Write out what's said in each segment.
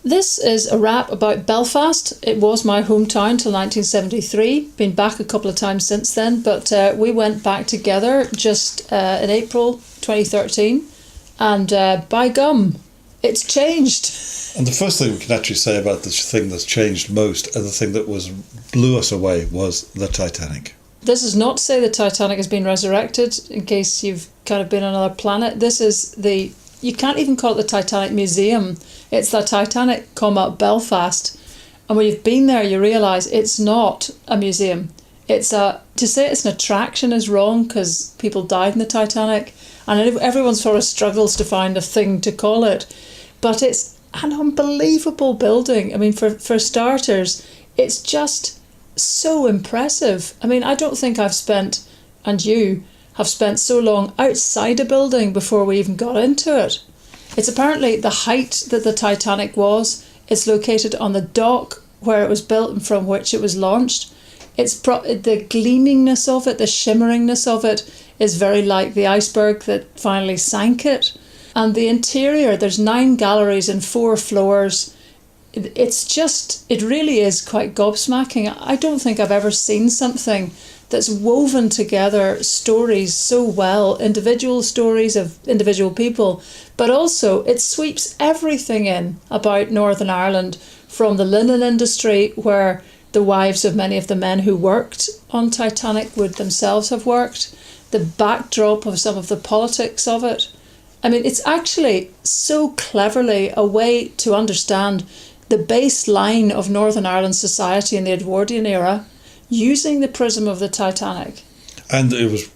This is a rap about Belfast. It was my hometown till 1973. Been back a couple of times since then, but we went back together just in April 2013, and by gum, it's changed. And the first thing we can actually say about the thing that's changed most, and the thing that blew us away, was the Titanic. This is not to say the Titanic has been resurrected, in case you've kind of been on another planet. This is you can't even call it the Titanic Museum. It's the Titanic, Belfast. And when you've been there, you realise it's not a museum. To say it's an attraction is wrong, because people died in the Titanic, and everyone sort of struggles to find a thing to call it. But it's an unbelievable building. I mean, for starters, it's just so impressive. I mean, I don't think I've spent, and you have spent so long outside a building before we even got into it. It's apparently the height that the Titanic was. It's located on the dock where it was built and from which it was launched. It's the gleamingness of it, the shimmeringness of it is very like the iceberg that finally sank it. And the interior, there's 9 galleries and 4 floors. It really is quite gobsmacking. I don't think I've ever seen something that's woven together stories so well, individual stories of individual people, but also it sweeps everything in about Northern Ireland, from the linen industry, where the wives of many of the men who worked on Titanic would themselves have worked, the backdrop of some of the politics of it. I mean, it's actually so cleverly a way to understand the baseline of Northern Ireland society in the Edwardian era, using the prism of the Titanic. And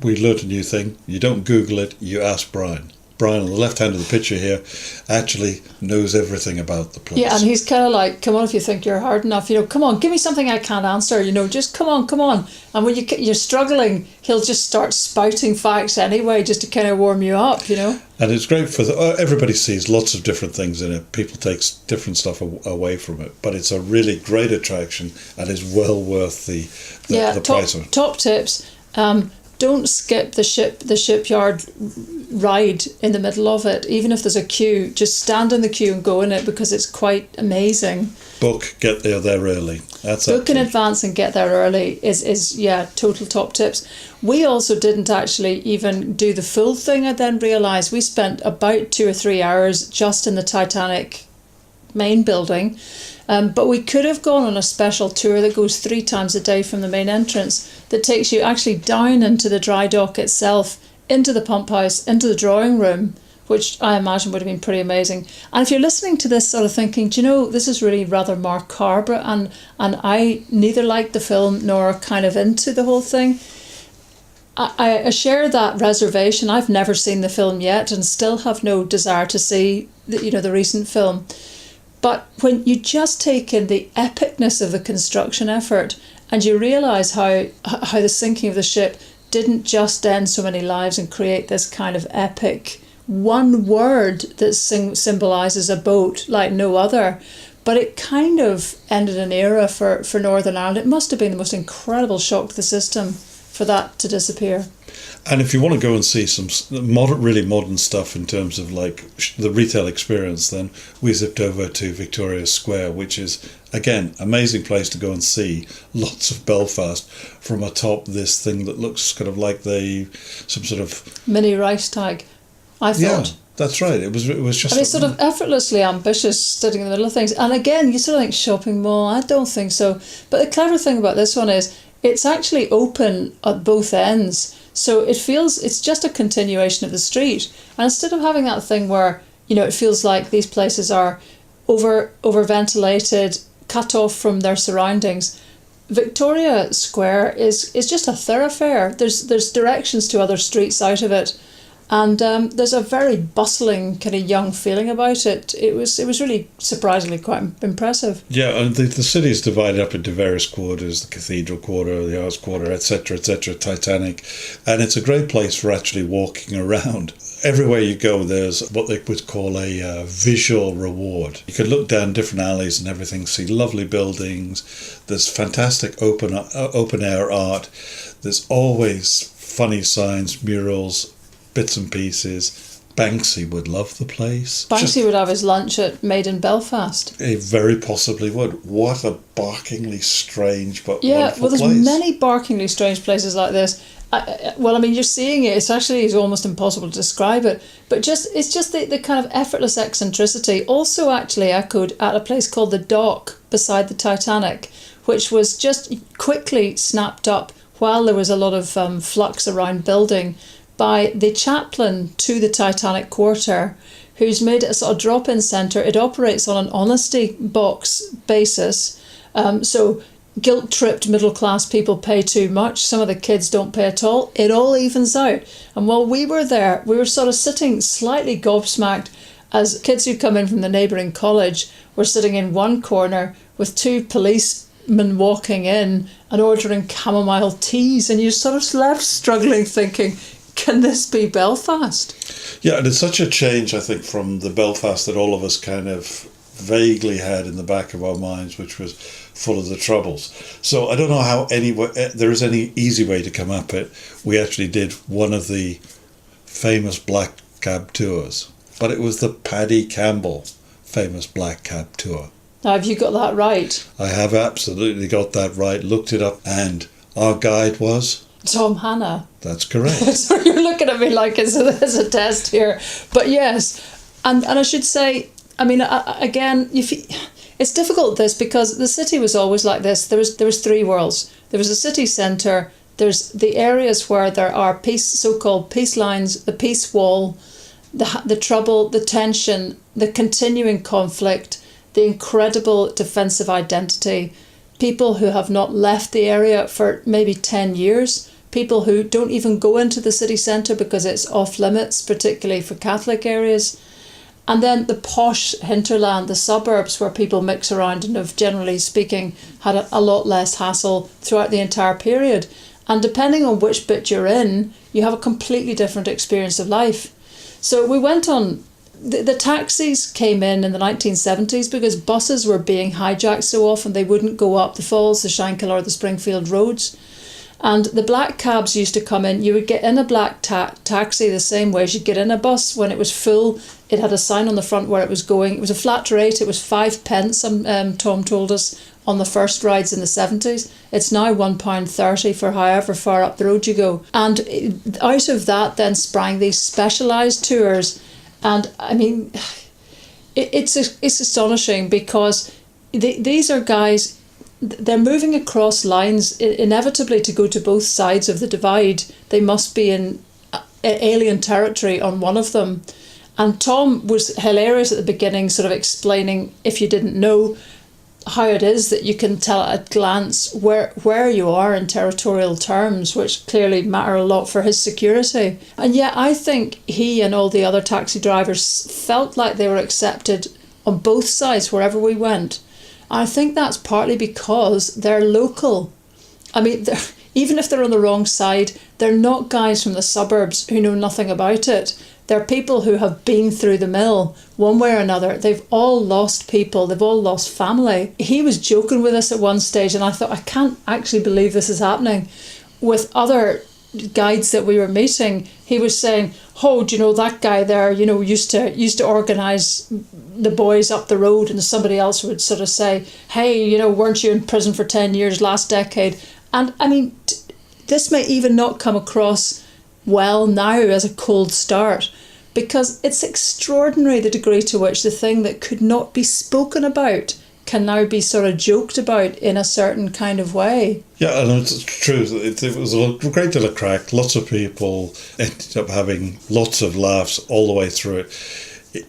we learnt a new thing. You don't Google it, you ask Brian. Brian, on the left hand of the picture here, actually knows everything about the place. Yeah, and he's kind of like, come on, if you think you're hard enough, come on, give me something I can't answer, just come on. And when you're struggling, he'll just start spouting facts anyway, just to kind of warm you up, And it's great for everybody sees lots of different things in it. People take different stuff away from it, but it's a really great attraction and is well worth the price of it. Top tips. Don't skip the shipyard ride in the middle of it, even if there's a queue. Just stand in the queue and go in it, because it's quite amazing. Get there early. Book in advance and get there early is total top tips. We also didn't actually even do the full thing. I then realised we spent about 2 or 3 hours just in the Titanic main building. But we could have gone on a special tour that goes 3 times a day from the main entrance, that takes you actually down into the dry dock itself, into the pump house, into the drawing room, which I imagine would have been pretty amazing. And if you're listening to this sort of thinking, this is really rather macabre, and I neither liked the film nor kind of into the whole thing, I share that reservation. I've never seen the film yet and still have no desire to see the recent film. But when you just take in the epicness of the construction effort, and you realise how the sinking of the ship didn't just end so many lives and create this kind of epic one word that symbolises a boat like no other, but it kind of ended an era for Northern Ireland. It must have been the most incredible shock to the system for that to disappear. And if you want to go and see some really modern stuff in terms of like the retail experience, then we zipped over to Victoria Square, which is, again, amazing place to go and see lots of Belfast from atop this thing that looks kind of like some sort of mini Reichstag, I thought. Yeah, that's right. It was just. I mean, sort of effortlessly ambitious, sitting in the middle of things. And again, you sort of think shopping mall. I don't think so. But the clever thing about this one is it's actually open at both ends. So it's just a continuation of the street. And instead of having that thing where, it feels like these places are over ventilated, cut off from their surroundings, Victoria Square is just a thoroughfare. There's directions to other streets out of it. And there's a very bustling kind of young feeling about it. It was really surprisingly quite impressive. Yeah, and the city is divided up into various quarters: the Cathedral Quarter, the Arts Quarter, etc., Titanic, and it's a great place for actually walking around. Everywhere you go, there's what they would call a visual reward. You could look down different alleys and everything, see lovely buildings. There's fantastic open air art. There's always funny signs, murals, bits and pieces, Banksy would love the place. Banksy would have his lunch at Made in Belfast. He very possibly would. What a barkingly strange but Yeah, wonderful well, there's place. many barkingly strange places like this. You're seeing it. It's almost impossible to describe it. But it's just the kind of effortless eccentricity. Also, actually echoed at a place called the Dock beside the Titanic, which was just quickly snapped up while there was a lot of flux around building by the chaplain to the Titanic Quarter, who's made it a sort of drop-in centre. It operates on an honesty box basis. So guilt-tripped middle-class people pay too much. Some of the kids don't pay at all. It all evens out. And while we were there, we were sort of sitting slightly gobsmacked as kids who come in from the neighbouring college were sitting in one corner with two policemen walking in and ordering chamomile teas. And you're sort of left struggling thinking, can this be Belfast? Yeah, and it's such a change, I think, from the Belfast that all of us kind of vaguely had in the back of our minds, which was full of the troubles. So I don't know how there is any easy way to come up it. We actually did one of the famous black cab tours, but it was the Paddy Campbell famous black cab tour. Now, have you got that right? I have absolutely got that right, looked it up, and our guide was... Tom Hanna. That's correct. So you're looking at me like it's a test here. But yes, and I should say, I mean, again, it's difficult this because the city was always like this. There was three worlds. There was a city centre. There's the areas where there are so-called peace lines, the peace wall, the trouble, the tension, the continuing conflict, the incredible defensive identity, people who have not left the area for maybe 10 years, people who don't even go into the city centre because it's off limits, particularly for Catholic areas. And then the posh hinterland, the suburbs where people mix around and have, generally speaking, had a lot less hassle throughout the entire period. And depending on which bit you're in, you have a completely different experience of life. So we went on, the taxis came in the 1970s because buses were being hijacked so often they wouldn't go up the Falls, the Shankill or the Springfield roads. And the black cabs used to come in. You would get in a black taxi the same way as you'd get in a bus. When it was full, it had a sign on the front where it was going. It was a flat rate. It was 5 pence, Tom told us, on the first rides in the 70s. It's now £1.30 for however far up the road you go. And out of that then sprang these specialised tours. And I mean, it's astonishing because these are guys... They're moving across lines inevitably to go to both sides of the divide. They must be in alien territory on one of them. And Tom was hilarious at the beginning, sort of explaining, if you didn't know, how it is that you can tell at a glance where you are in territorial terms, which clearly matter a lot for his security. And yet I think he and all the other taxi drivers felt like they were accepted on both sides wherever we went. I think that's partly because they're local. I mean, even if they're on the wrong side, they're not guys from the suburbs who know nothing about it. They're people who have been through the mill one way or another. They've all lost people. They've all lost family. He was joking with us at one stage and I thought, I can't actually believe this is happening. With other guides that we were meeting, he was saying, oh, do you know that guy there, used to organise the boys up the road, and somebody else would sort of say, hey, weren't you in prison for 10 years last decade? And I mean, this may even not come across well now as a cold start, because it's extraordinary the degree to which the thing that could not be spoken about can now be sort of joked about in a certain kind of way. Yeah, and it's true. It was a great deal of crack. Lots of people ended up having lots of laughs all the way through it.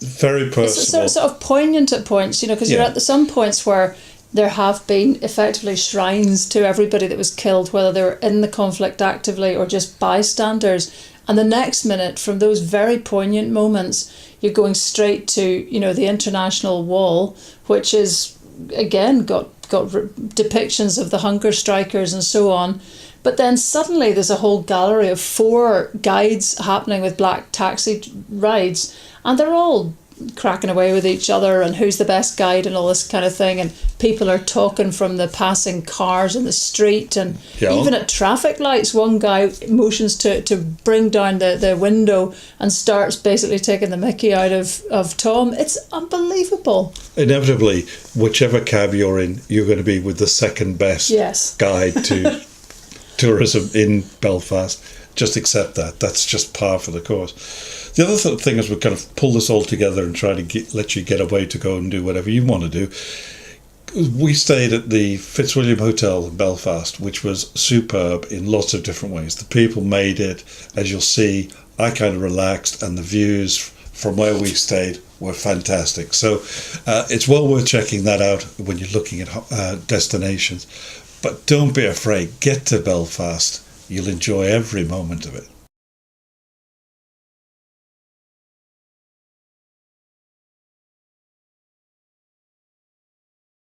Very personal. It's sort of poignant at points, because you're at some points where there have been effectively shrines to everybody that was killed, whether they were in the conflict actively or just bystanders. And the next minute, from those very poignant moments, you're going straight to, the International Wall, which is, again, got depictions of the hunger strikers and so on. But then suddenly there's a whole gallery of 4 guides happening with black taxi rides, and they're all cracking away with each other and who's the best guide and all this kind of thing, and people are talking from the passing cars in the street, and even at traffic lights one guy motions to bring down the window and starts basically taking the mickey out of Tom. It's unbelievable. Inevitably, whichever cab you're in, you're going to be with the second best guide to tourism in Belfast. Just accept that. That's just par for the course. The other thing is we kind of pull this all together and try to let you get away to go and do whatever you want to do. We stayed at the Fitzwilliam Hotel in Belfast, which was superb in lots of different ways. The people made it, as you'll see. I kind of relaxed, and the views from where we stayed were fantastic. So it's well worth checking that out when you're looking at destinations. But don't be afraid. Get to Belfast. You'll enjoy every moment of it.